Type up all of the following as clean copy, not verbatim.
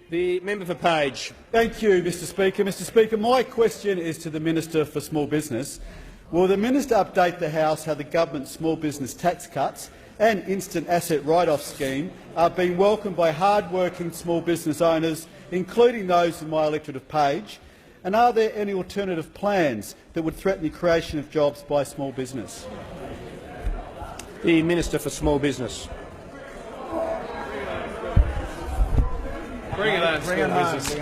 The member for Page. Thank you, Mr Speaker. Mr Speaker, my question is to the Minister for Small Business. Will the Minister update the House how the government's small business tax cuts and instant asset write-off scheme are being welcomed by hard-working small business owners, including those in my electorate of Page? And are there any alternative plans that would threaten the creation of jobs by small business? The Minister for Small Business. Bring it on, small business.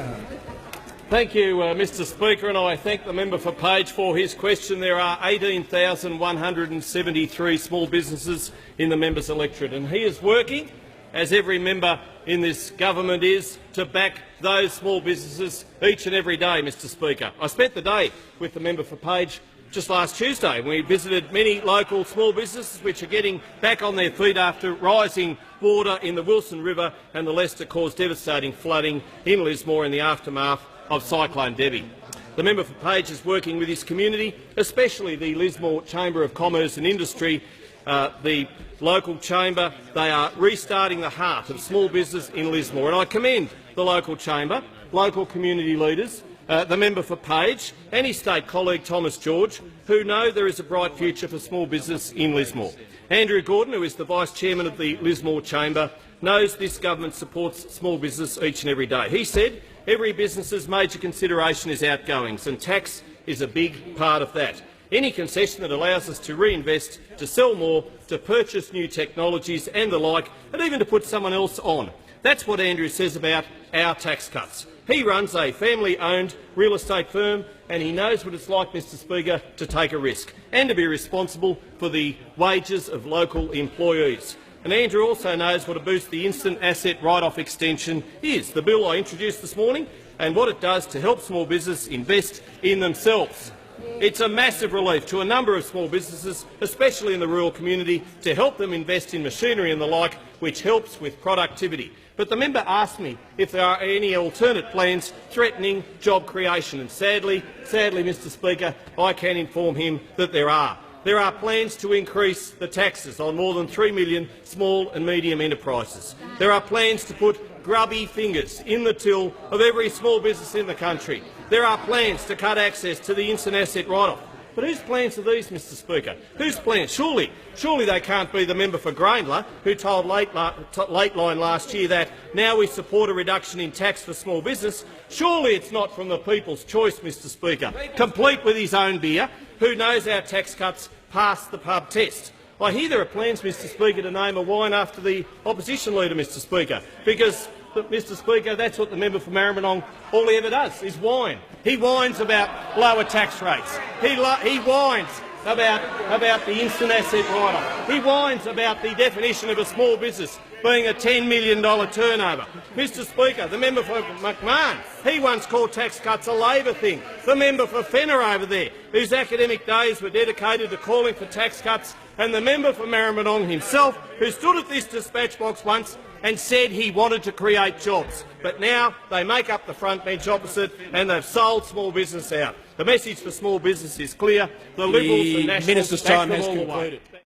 Thank you, Mr Speaker, and I thank the member for Page for his question. There are 18,173 small businesses in the member's electorate, and he is working, as every member in this government is, to back those small businesses each and every day, Mr Speaker. I spent the day with the member for Page just last Tuesday. We visited many local small businesses which are getting back on their feet after rising water in the Wilson River and the Leicester caused devastating flooding in Lismore in the aftermath of Cyclone Debbie. The member for Page is working with his community, especially the Lismore Chamber of Commerce and Industry, the local chamber. They are restarting the heart of small business in Lismore, and I commend the local chamber, local community leaders, the member for Page and his state colleague Thomas George, who know there is a bright future for small business in Lismore. Andrew Gordon, who is the Vice Chairman of the Lismore Chamber, knows this government supports small business each and every day. He said every business's major consideration is outgoings, and tax is a big part of that. Any concession that allows us to reinvest, to sell more, to purchase new technologies and the like, and even to put someone else on. That's what Andrew says about our tax cuts. He runs a family-owned real estate firm, and he knows what it's like, Mr Speaker, to take a risk and to be responsible for the wages of local employees. And Andrew also knows what a boost the instant asset write-off extension is, the bill I introduced this morning, and what it does to help small business invest in themselves. It's a massive relief to a number of small businesses, especially in the rural community, to help them invest in machinery and the like, which helps with productivity. But the member asked me if there are any alternate plans threatening job creation, and sadly, Mr Speaker, I can inform him that there are. There are plans to increase the taxes on more than 3 million small and medium enterprises. There are plans to put grubby fingers in the till of every small business in the country. There are plans to cut access to the instant asset write-off. But whose plans are these, Mr Speaker? Whose plans? Surely they can't be the member for Graindler, who told Lateline last year that now we support a reduction in tax for small business. Surely it's not from the People's Choice, Mr Speaker, complete with his own beer, who knows our tax cuts pass the pub test. I hear there are plans, Mr Speaker, to name a wine after the opposition leader, Mr Speaker, because, Mr Speaker, that's what the member for Maribyrnong, all he ever does is whine. He whines about lower tax rates. He whines about the instant asset write-off. He whines about the definition of a small business being a $10 million turnover. Mr Speaker, the member for McMahon, he once called tax cuts a Labor thing. The member for Fenner over there, whose academic days were dedicated to calling for tax cuts, and the member for Maribyrnong himself, who stood at this dispatch box once and said he wanted to create jobs. But now they make up the front bench opposite, and they've sold small business out. The message for small business is clear. The Liberals and Nationals Minister's time has all the way. concluded.